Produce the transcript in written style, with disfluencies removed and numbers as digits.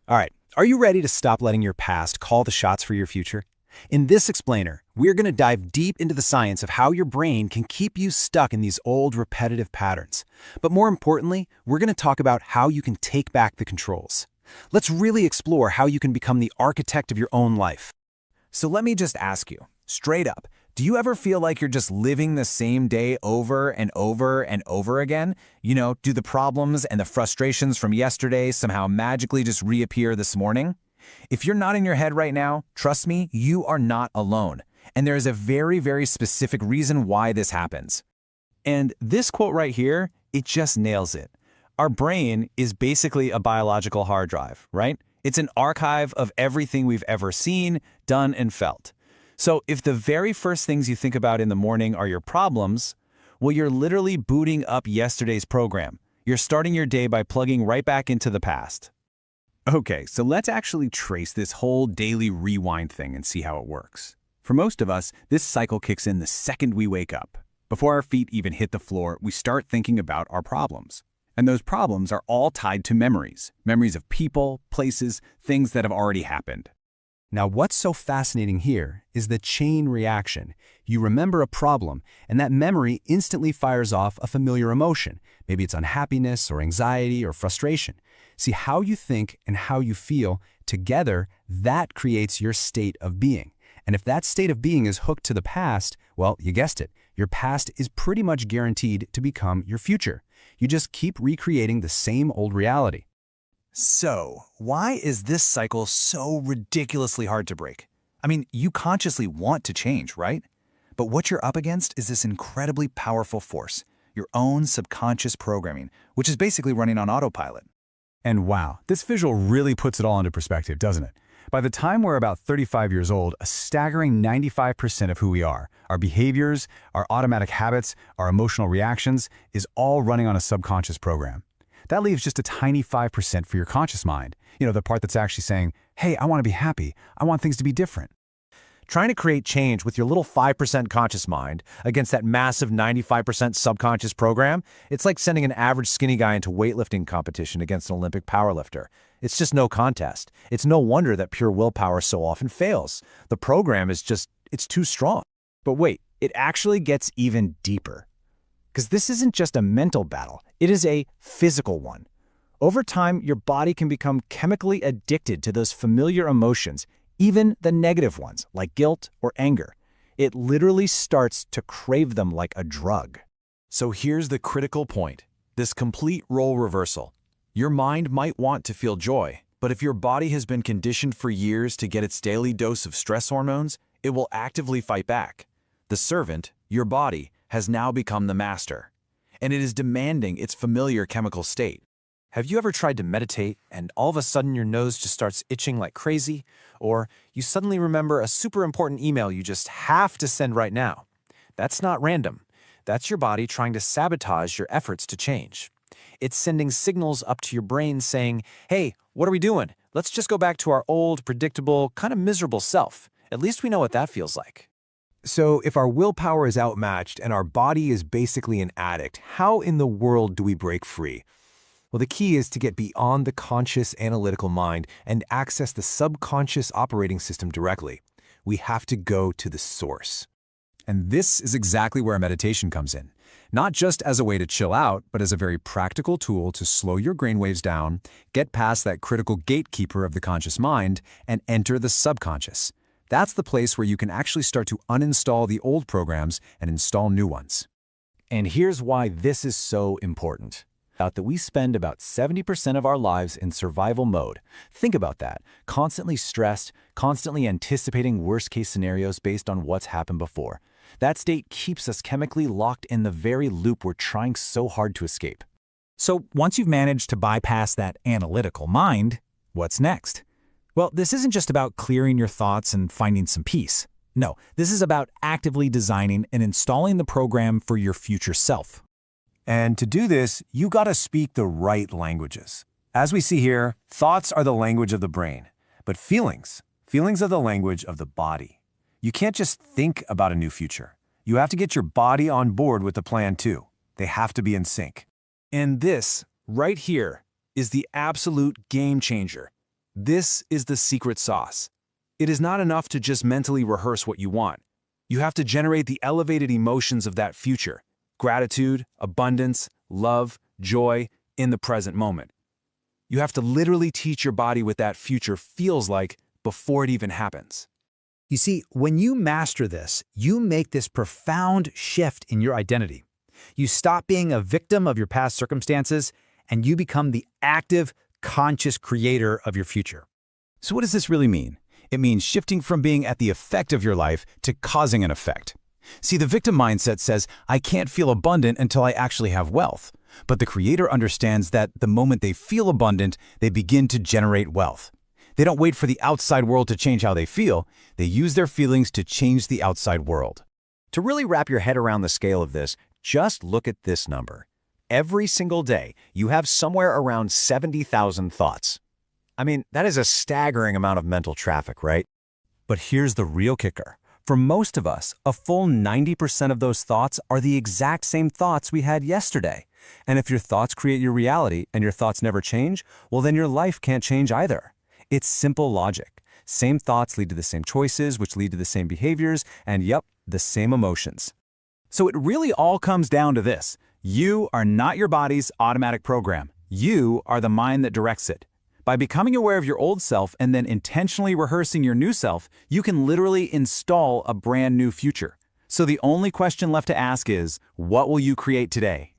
All right, are you ready to stop letting your past call the shots for your future? In this explainer, we're going to dive deep into the science of how your brain can keep you stuck in these old repetitive patterns. But more importantly, we're going to talk about how you can take back the controls. Let's really explore how you can become the architect of your own life. So let me just ask you, straight up, do you ever feel like you're just living the same day over and over and over again? Do the problems and the frustrations from yesterday somehow magically just reappear this morning? If you're not in your head right now, trust me, you are not alone. And there is a very, very specific reason why this happens. And this quote right here, it just nails it. Our brain is basically a biological hard drive, right? It's an archive of everything we've ever seen, done, and felt. So if the very first things you think about in the morning are your problems, well, you're literally booting up yesterday's program. You're starting your day by plugging right back into the past. Okay, so let's actually trace this whole daily rewind thing and see how it works. For most of us, this cycle kicks in the second we wake up. Before our feet even hit the floor, we start thinking about our problems. And those problems are all tied to memories. Memories of people, places, things that have already happened. Now, what's so fascinating here is the chain reaction. You remember a problem, and that memory instantly fires off a familiar emotion. Maybe it's unhappiness or anxiety or frustration. See, how you think and how you feel together, that creates your state of being. And if that state of being is hooked to the past, well, you guessed it, your past is pretty much guaranteed to become your future. You just keep recreating the same old reality. So, why is this cycle so ridiculously hard to break? I mean, you consciously want to change, right? But what you're up against is this incredibly powerful force, your own subconscious programming, which is basically running on autopilot. And wow, this visual really puts it all into perspective, doesn't it? By the time we're about 35 years old, a staggering 95% of who we are, our behaviors, our automatic habits, our emotional reactions, is all running on a subconscious program. That leaves just a tiny 5% for your conscious mind. The part that's actually saying, hey, I want to be happy. I want things to be different. Trying to create change with your little 5% conscious mind against that massive 95% subconscious program, it's like sending an average skinny guy into weightlifting competition against an Olympic powerlifter. It's just no contest. It's no wonder that pure willpower so often fails. The program is it's too strong. But wait, it actually gets even deeper. Because this isn't just a mental battle, it is a physical one. Over time, your body can become chemically addicted to those familiar emotions, even the negative ones, like guilt or anger. It literally starts to crave them like a drug. So here's the critical point, this complete role reversal. Your mind might want to feel joy, but if your body has been conditioned for years to get its daily dose of stress hormones, it will actively fight back. The servant, your body, has now become the master, and it is demanding its familiar chemical state. Have you ever tried to meditate and all of a sudden your nose just starts itching like crazy? Or you suddenly remember a super important email you just have to send right now? That's not random. That's your body trying to sabotage your efforts to change. It's sending signals up to your brain saying, hey, what are we doing? Let's just go back to our old, predictable, kind of miserable self. At least we know what that feels like. So if our willpower is outmatched and our body is basically an addict, how in the world do we break free? Well, the key is to get beyond the conscious analytical mind and access the subconscious operating system directly. We have to go to the source. And this is exactly where meditation comes in. Not just as a way to chill out, but as a very practical tool to slow your brainwaves down, get past that critical gatekeeper of the conscious mind, and enter the subconscious. That's the place where you can actually start to uninstall the old programs and install new ones. And here's why this is so important. That we spend about 70% of our lives in survival mode. Think about that. Constantly stressed, constantly anticipating worst-case scenarios based on what's happened before. That state keeps us chemically locked in the very loop we're trying so hard to escape. So once you've managed to bypass that analytical mind, what's next? Well, this isn't just about clearing your thoughts and finding some peace. No, this is about actively designing and installing the program for your future self. And to do this, you gotta speak the right languages. As we see here, thoughts are the language of the brain, but feelings are the language of the body. You can't just think about a new future. You have to get your body on board with the plan too. They have to be in sync. And this, right here, is the absolute game changer. This is the secret sauce. It is not enough to just mentally rehearse what you want. You have to generate the elevated emotions of that future: gratitude, abundance, love, joy, in the present moment. You have to literally teach your body what that future feels like before it even happens. You see, when you master this, you make this profound shift in your identity. You stop being a victim of your past circumstances, and you become the active, conscious creator of your future. So what does this really mean? It means shifting from being at the effect of your life to causing an effect. See, the victim mindset says, I can't feel abundant until I actually have wealth. But the creator understands that the moment they feel abundant, they begin to generate wealth. They don't wait for the outside world to change how they feel. They use their feelings to change the outside world. To really wrap your head around the scale of this, just look at this number. Every single day, you have somewhere around 70,000 thoughts. I mean, that is a staggering amount of mental traffic, right? But here's the real kicker. For most of us, a full 90% of those thoughts are the exact same thoughts we had yesterday. And if your thoughts create your reality and your thoughts never change, well, then your life can't change either. It's simple logic. Same thoughts lead to the same choices, which lead to the same behaviors, and yep, the same emotions. So it really all comes down to this. You are not your body's automatic program. You are the mind that directs it. By becoming aware of your old self and then intentionally rehearsing your new self, you can literally install a brand new future. So the only question left to ask is, what will you create today?